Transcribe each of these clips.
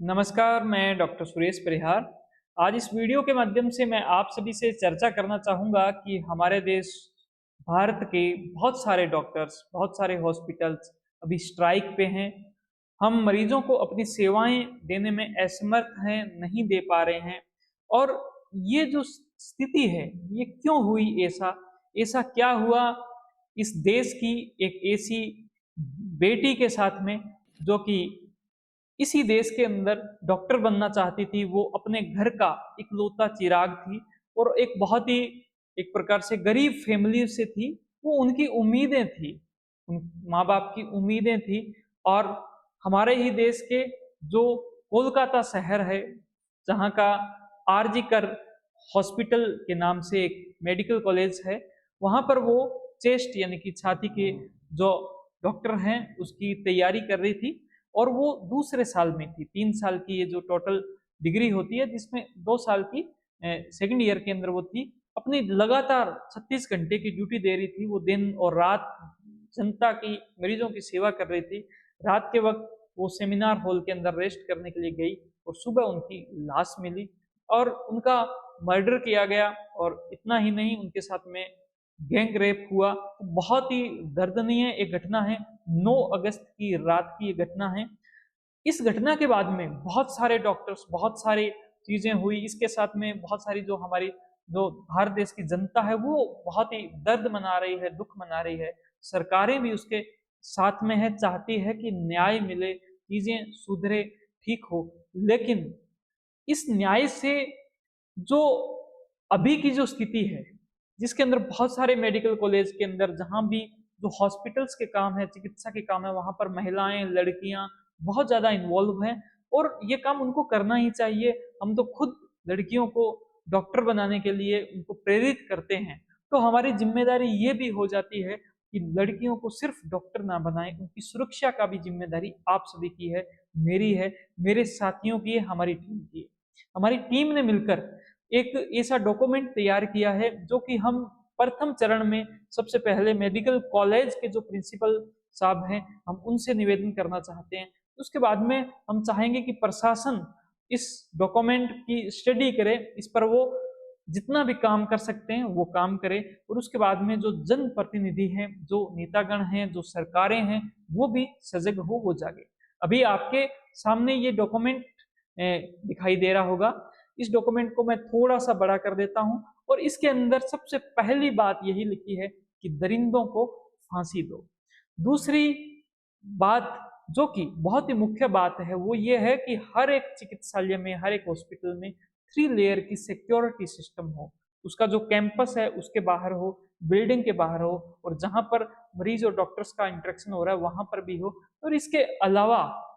नमस्कार, मैं डॉक्टर सुरेश परिहार। आज इस वीडियो के माध्यम से मैं आप सभी से चर्चा करना चाहूँगा कि हमारे देश भारत के बहुत सारे डॉक्टर्स, बहुत सारे हॉस्पिटल्स अभी स्ट्राइक पे हैं। हम मरीजों को अपनी सेवाएँ देने में असमर्थ हैं, नहीं दे पा रहे हैं और ये जो स्थिति है, ये क्यों हुई ऐसा? ऐसा क्या हुआ इस देश की एक ऐसी बेटी के साथ में जो कि इसी देश के अंदर डॉक्टर बनना चाहती थी। वो अपने घर का इकलौता चिराग थी और एक बहुत ही एक प्रकार से गरीब फैमिली से थी। वो उनकी उम्मीदें थी, उन माँ-बाप की उम्मीदें थी और हमारे ही देश के जो कोलकाता शहर है, जहाँ का आरजी कर हॉस्पिटल के नाम से एक मेडिकल कॉलेज है, वहाँ पर वो चेस्ट यानी कि छाती के जो डॉक्टर हैं, उसकी तैयारी कर रही थी और वो दूसरे साल में थी। 3 साल की ये जो टोटल डिग्री होती है, जिसमें 2 साल की सेकंड ईयर के अंदर वो थी। अपनी लगातार 36 घंटे की ड्यूटी दे रही थी। वो दिन और रात जनता की, मरीजों की सेवा कर रही थी। रात के वक़्त वो सेमिनार हॉल के अंदर रेस्ट करने के लिए गई और सुबह उनकी लाश मिली और उनका मर्डर किया गया और इतना ही नहीं, उनके साथ में गैंग रेप हुआ। तो बहुत ही दर्दनीय एक घटना है। 9 अगस्त की रात की ये घटना है। इस घटना के बाद में बहुत सारे डॉक्टर्स, बहुत सारी चीज़ें हुई। इसके साथ में बहुत सारी जो हमारी जो भारत देश की जनता है, वो बहुत ही दर्द मना रही है, दुःख मना रही है। सरकारें भी उसके साथ में है, चाहती है कि न्याय मिले, चीज़ें सुधरे, ठीक हो। लेकिन इस न्याय से जो अभी की जो स्थिति है, जिसके अंदर बहुत सारे मेडिकल कॉलेज के अंदर जहाँ भी जो हॉस्पिटल्स के काम है, चिकित्सा के काम है, वहाँ पर महिलाएँ, लड़कियाँ बहुत ज़्यादा इन्वॉल्व हैं और ये काम उनको करना ही चाहिए। हम तो खुद लड़कियों को डॉक्टर बनाने के लिए उनको प्रेरित करते हैं। तो हमारी ज़िम्मेदारी ये भी हो जाती है कि लड़कियों को सिर्फ़ डॉक्टर ना बनाएँ, उनकी सुरक्षा का भी ज़िम्मेदारी आप सभी की है, मेरी है, मेरे साथियों की है, हमारी टीम की है। हमारी टीम ने मिलकर एक ऐसा डॉक्यूमेंट तैयार किया है जो कि हम प्रथम चरण में सबसे पहले मेडिकल कॉलेज के जो प्रिंसिपल साहब हैं, हम उनसे निवेदन करना चाहते हैं। उसके बाद में हम चाहेंगे कि प्रशासन इस डॉक्यूमेंट की स्टडी करे, इस पर वो जितना भी काम कर सकते हैं वो काम करे और उसके बाद में जो जनप्रतिनिधि हैं, जो नेतागण हैं, जो सरकारें हैं, वो भी सजग हो जागे। अभी आपके सामने ये डॉक्यूमेंट दिखाई दे रहा होगा। इस डॉक्यूमेंट को मैं थोड़ा-सा बड़ा कर देता हूँ और इसके अंदर सबसे पहली बात यही लिखी है कि दरिंदों को फांसी दो। दूसरी बात जो कि बहुत ही मुख्य बात है, वो ये है कि हर एक चिकित्सालय में, हर एक हॉस्पिटल में 3 लेयर की सिक्योरिटी सिस्टम हो। उसका जो कैंपस है उसके बाहर हो, बिल्डिंग के बाहर हो और जहाँ पर मरीज और डॉक्टर्स का इंटरेक्शन हो रहा है वहाँ पर भी हो। और इसके अलावा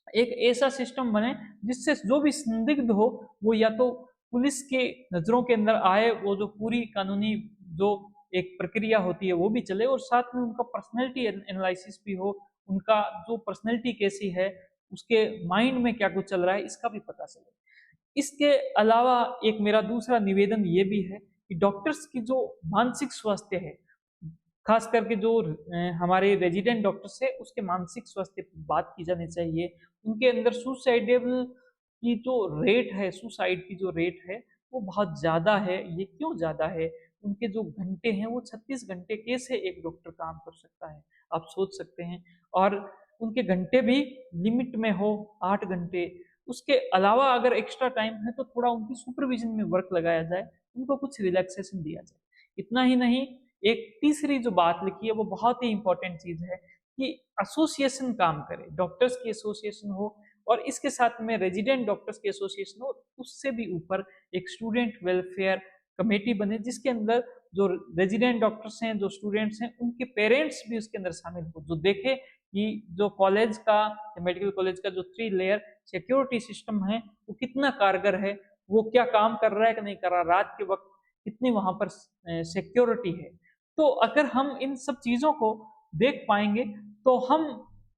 एक ऐसा सिस्टम बने जिससे जो भी संदिग्ध हो वो या तो पुलिस के नज़रों के अंदर आए, वो जो पूरी कानूनी जो एक प्रक्रिया होती है वो भी चले और साथ में उनका पर्सनैलिटी एनालिसिस भी हो, उनका जो पर्सनैलिटी कैसी है, उसके माइंड में क्या कुछ चल रहा है, इसका भी पता चले। इसके अलावा एक मेरा दूसरा निवेदन ये भी है कि डॉक्टर्स की जो मानसिक स्वास्थ्य है, खास करके जो हमारे रेजिडेंट डॉक्टर्स है, उसके मानसिक स्वास्थ्य पे बात की जानी चाहिए। उनके अंदर सुसाइडेबल की जो रेट है, सुसाइड की जो रेट है, वो बहुत ज़्यादा है। ये क्यों ज़्यादा है? उनके जो घंटे हैं, वो 36 घंटे कैसे एक डॉक्टर काम कर सकता है? आप सोच सकते हैं। और उनके घंटे भी लिमिट में हो, 8 घंटे। उसके अलावा अगर एक्स्ट्रा टाइम है, तो थोड़ा उनकी सुपरविज़न में वर्क लगाया जाए, उनको कुछ रिलैक्सेशन दिया जाए। इतना ही नहीं, एक तीसरी जो बात लिखी है वो बहुत ही इंपॉर्टेंट चीज़ है कि एसोसिएशन काम करे, डॉक्टर्स की एसोसिएशन हो और इसके साथ में रेजिडेंट डॉक्टर्स की एसोसिएशन हो, उससे भी ऊपर एक स्टूडेंट वेलफेयर कमेटी बने जिसके अंदर जो रेजिडेंट डॉक्टर्स हैं, जो स्टूडेंट्स हैं, उनके पेरेंट्स भी उसके अंदर शामिल हो, जो देखे कि जो कॉलेज का, मेडिकल कॉलेज का जो 3 लेयर सिक्योरिटी सिस्टम है वो कितना कारगर है, वो क्या काम कर रहा है कि नहीं कर रहा, रात के वक्त कितनी वहां पर सिक्योरिटी है। तो अगर हम इन सब चीज़ों को देख पाएँगे, तो हम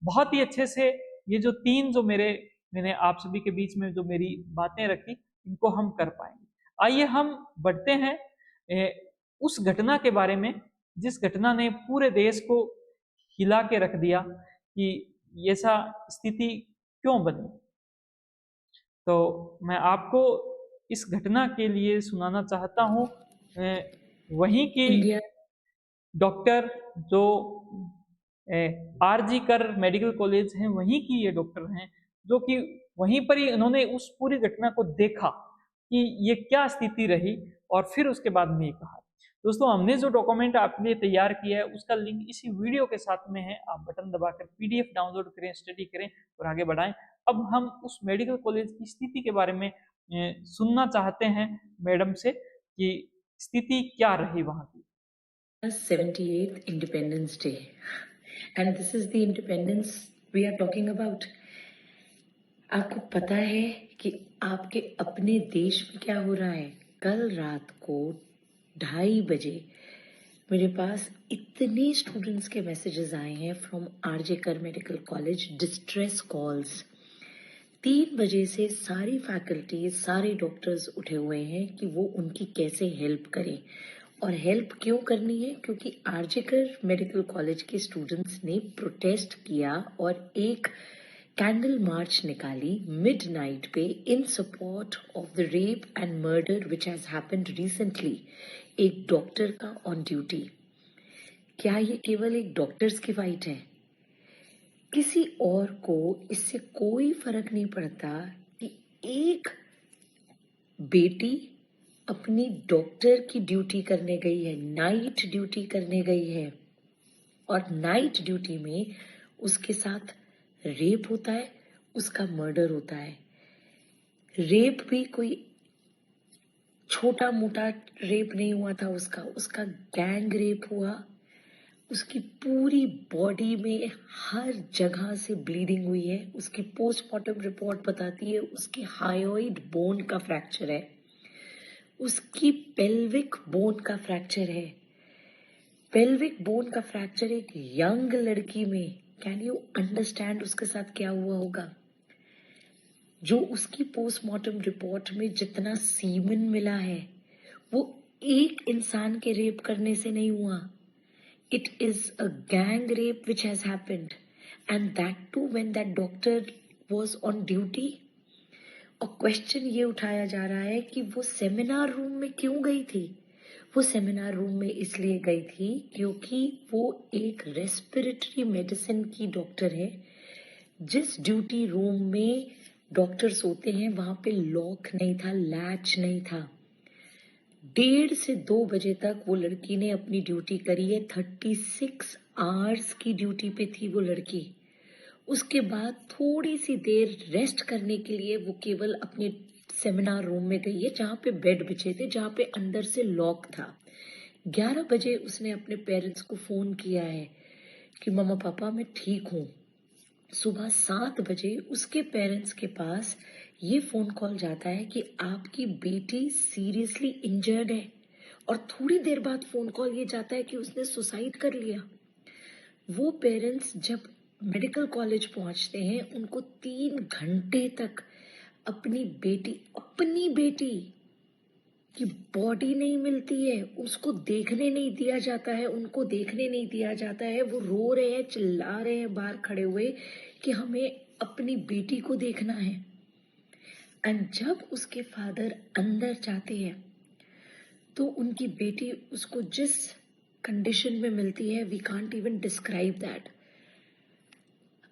बहुत ही अच्छे से ये जो 3 जो मैंने आप सभी के बीच में जो मेरी बातें रखी, इनको हम कर पाएँगे। आइए हम बढ़ते हैं उस घटना के बारे में, जिस घटना ने पूरे देश को हिला के रख दिया कि ऐसा स्थिति क्यों बनी। तो मैं आपको इस घटना के लिए सुनाना चाहता हूँ। वहीं की इंडिया डॉक्टर जो आरजी कर मेडिकल कॉलेज हैं, वहीं की ये डॉक्टर हैं, जो कि वहीं पर ही उन्होंने उस पूरी घटना को देखा कि ये क्या स्थिति रही, और फिर उसके बाद में ये कहा। दोस्तों, हमने जो डॉक्यूमेंट आपके लिए तैयार किया है उसका लिंक इसी वीडियो के साथ में है। आप बटन दबाकर पीडीएफ डाउनलोड करें, स्टडी करें और आगे बढ़ाएं। अब हम उस मेडिकल कॉलेज की स्थिति के बारे में सुनना चाहते हैं मैडम से कि स्थिति क्या रही वहां की। 78th Independence Day, and this is the independence we are talking about. आपको पता है कि आपके अपने देश में क्या हो रहा है? कल रात को 2:30 बजे मेरे पास इतने स्टूडेंट्स के मैसेजेस आए हैं फ्रॉम आरजे कर मेडिकल कॉलेज, डिस्ट्रेस कॉल्स। 3 बजे से सारी फैकल्टी, सारे डॉक्टर्स उठे हुए हैं कि वो उनकी कैसे हेल्प करें। और हेल्प क्यों करनी है? क्योंकि आरजेकर मेडिकल कॉलेज के स्टूडेंट्स ने प्रोटेस्ट किया और एक कैंडल मार्च निकाली मिडनाइट पे इन support of the rape and murder which has happened recently, एक डॉक्टर का ऑन ड्यूटी। क्या ये केवल एक डॉक्टर्स की फाइट है? किसी और को इससे कोई फर्क नहीं पड़ता कि एक बेटी अपनी डॉक्टर की ड्यूटी करने गई है, नाइट ड्यूटी करने गई है, और नाइट ड्यूटी में उसके साथ रेप होता है, उसका मर्डर होता है। रेप भी कोई छोटा मोटा रेप नहीं हुआ था, उसका गैंग रेप हुआ। उसकी पूरी बॉडी में हर जगह से ब्लीडिंग हुई है। उसकी पोस्टमार्टम रिपोर्ट बताती है उसकी हायोइड बोन का फ्रैक्चर है, उसकी पेल्विक बोन का फ्रैक्चर है। पेल्विक बोन का फ्रैक्चर एक यंग लड़की में, कैन यू अंडरस्टैंड उसके साथ क्या हुआ होगा? जो उसकी पोस्टमार्टम रिपोर्ट में जितना सीमन मिला है वो एक इंसान के रेप करने से नहीं हुआ। It is a gang rape which has happened, and that too when that doctor was on duty. और क्वेश्चन ये उठाया जा रहा है कि वो सेमिनार रूम में क्यों गई थी? वो सेमिनार रूम में इसलिए गई थी क्योंकि वो एक रेस्पिरेटरी मेडिसिन की डॉक्टर है। जिस ड्यूटी रूम में डॉक्टर्स होते हैं वहां पे लॉक नहीं था, लैच नहीं था। 1:30 से 2 बजे तक वो लड़की ने अपनी ड्यूटी करी है। 36 आवर्स की ड्यूटी पे थी वो लड़की। उसके बाद थोड़ी सी देर रेस्ट करने के लिए वो केवल अपने सेमिनार रूम में गई है जहाँ पे बेड बिछे थे, जहाँ पे अंदर से लॉक था। 11 बजे उसने अपने पेरेंट्स को फोन किया है कि मम्मा पापा मैं ठीक हूँ। सुबह 7 बजे उसके पेरेंट्स के पास ये फोन कॉल जाता है कि आपकी बेटी सीरियसली इंजर्ड है, और थोड़ी देर बाद फोन कॉल ये जाता है कि उसने सुसाइड कर लिया। वो पेरेंट्स जब मेडिकल कॉलेज पहुंचते हैं उनको 3 घंटे तक अपनी बेटी की बॉडी नहीं मिलती है, उसको देखने नहीं दिया जाता है, उनको देखने नहीं दिया जाता है। वो रो रहे हैं, चिल्ला रहे हैं बाहर खड़े हुए कि हमें अपनी बेटी को देखना है। एंड जब उसके फादर अंदर जाते हैं तो उनकी बेटी उसको जिस कंडीशन में मिलती है, we can't even describe that.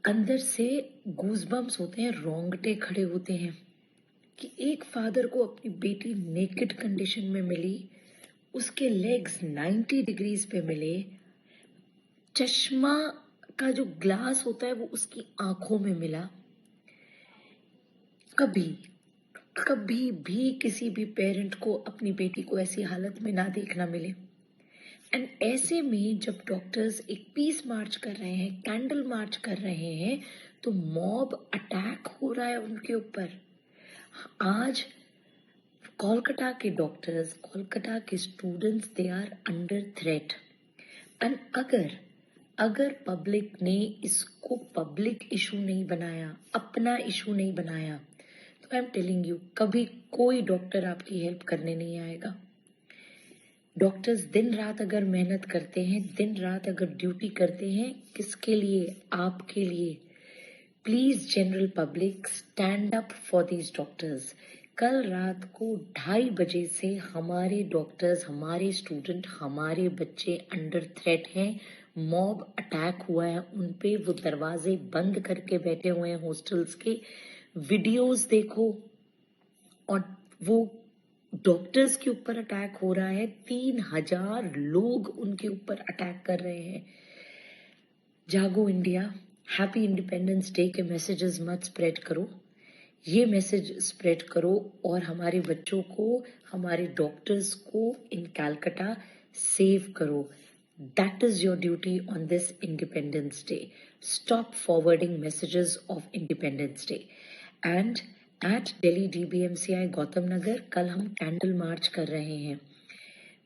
अंदर से गूज़बम्स होते हैं, रोंगटे खड़े होते हैं कि एक फादर को अपनी बेटी नेकेड कंडीशन में मिली, उसके लेग्स 90 डिग्रीज पे मिले, चश्मा का जो ग्लास होता है वो उसकी आंखों में मिला। कभी कभी भी किसी भी पेरेंट को अपनी बेटी को ऐसी हालत में ना देखना मिले। एंड ऐसे में जब डॉक्टर्स एक पीस मार्च कर रहे हैं, कैंडल मार्च कर रहे हैं, तो मॉब अटैक हो रहा है उनके ऊपर। आज कोलकाता के डॉक्टर्स, कोलकाता के students, they are under threat. And अगर पब्लिक ने इसको पब्लिक इशू नहीं बनाया, अपना इशू नहीं बनाया, तो आई एम टेलिंग यू कभी कोई डॉक्टर आपकी हेल्प करने नहीं आएगा। डॉक्टर्स दिन रात अगर मेहनत करते हैं, दिन रात अगर ड्यूटी करते हैं, किसके लिए? आपके लिए। Please general public stand up for these doctors. कल रात को 2:30 बजे से हमारे डॉक्टर्स, हमारे स्टूडेंट, हमारे बच्चे अंडर थ्रेट हैं। मॉब अटैक हुआ है उन पे, वो दरवाजे बंद करके बैठे हुए हैं हॉस्टल्स के। वीडियोस देखो, और वो डॉक्टर्स के ऊपर अटैक हो रहा है, 3000 लोग उनके ऊपर अटैक कर रहे हैं। जागो इंडिया, हैप्पी इंडिपेंडेंस डे के मैसेजेस मत स्प्रेड करो, ये मैसेज स्प्रेड करो और हमारे बच्चों को, हमारे डॉक्टर्स को इन कैलकाटा सेव करो। That is your duty on this Independence Day. Stop forwarding messages of Independence Day. And at Delhi DBMCI Gautam Nagar, कल हम कैंडल मार्च कर रहे हैं।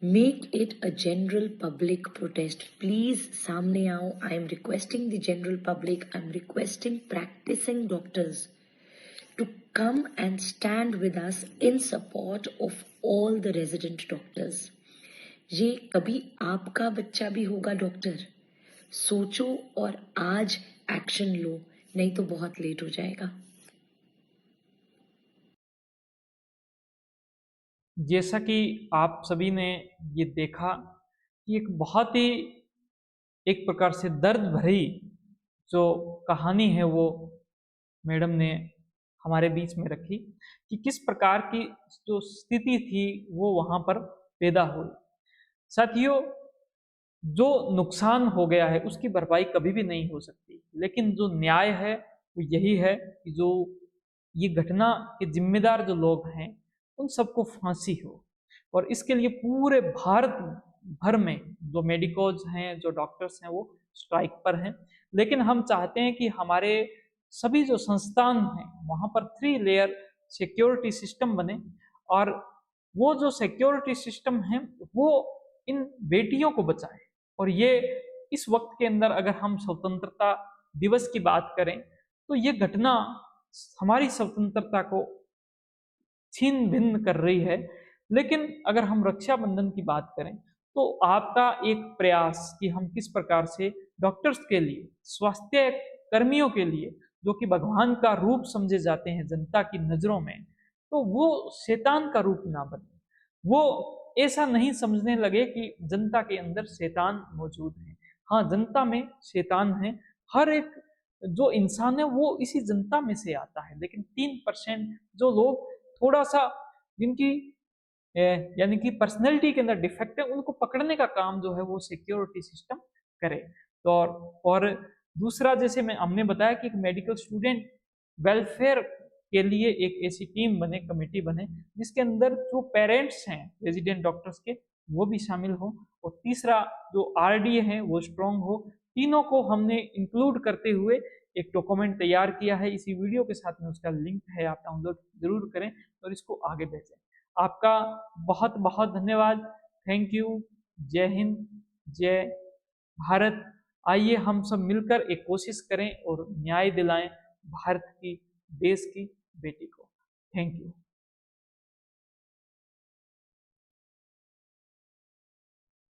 Make it a general public protest. Please सामने आओ. I am requesting the general public, I am requesting practicing doctors to come and stand with us in support of all the resident doctors. ये कभी आपका बच्चा भी होगा doctor, सोचो और आज एक्शन लो, नहीं तो बहुत लेट हो जाएगा। जैसा कि आप सभी ने ये देखा कि एक बहुत ही एक प्रकार से दर्द भरी जो कहानी है वो मैडम ने हमारे बीच में रखी कि किस प्रकार की जो स्थिति थी वो वहां पर पैदा हुई। साथियों, जो नुकसान हो गया है उसकी भरपाई कभी भी नहीं हो सकती, लेकिन जो न्याय है वो यही है कि जो ये घटना के जिम्मेदार जो लोग हैं उन सबको फांसी हो। और इसके लिए पूरे भारत भर में जो मेडिकोज हैं, जो डॉक्टर्स हैं, वो स्ट्राइक पर हैं। लेकिन हम चाहते हैं कि हमारे सभी जो संस्थान हैं वहाँ पर 3 लेयर सिक्योरिटी सिस्टम बने, और वो जो सिक्योरिटी सिस्टम है वो इन बेटियों को बचाए। और ये इस वक्त के अंदर अगर हम स्वतंत्रता दिवस की बात करें तो ये घटना हमारी स्वतंत्रता को छीन भिन्न कर रही है। लेकिन अगर हम रक्षाबंधन की बात करें तो आपका एक प्रयास कि हम किस प्रकार से डॉक्टर्स के लिए, स्वास्थ्य कर्मियों के लिए, जो कि भगवान का रूप समझे जाते हैं जनता की नजरों में, तो वो शैतान का रूप ना बने, वो ऐसा नहीं समझने लगे कि जनता के अंदर शैतान मौजूद है। हाँ, जनता में शैतान है, हर एक जो इंसान है वो इसी जनता में से आता है, लेकिन 3% जो लोग थोड़ा सा जिनकी यानी कि पर्सनैलिटी के अंदर डिफेक्ट है उनको पकड़ने का काम जो है वो सिक्योरिटी सिस्टम करे। तो और दूसरा, जैसे हमने बताया कि एक मेडिकल स्टूडेंट वेलफेयर के लिए एक ऐसी टीम बने, कमेटी बने, जिसके अंदर जो पेरेंट्स हैं रेजिडेंट डॉक्टर्स के वो भी शामिल हो। और तीसरा, जो आरडीए है वो स्ट्रॉन्ग हो। तीनों को हमने इंक्लूड करते हुए एक डॉक्यूमेंट तैयार किया है। इसी वीडियो के साथ में उसका लिंक है, आप डाउनलोड जरूर करें और इसको आगे भेजें। आपका बहुत बहुत धन्यवाद। Thank you. जय हिंद, जय भारत। आइए हम सब मिलकर एक कोशिश करें और न्याय दिलाएं भारत की, देश की बेटी को। Thank you.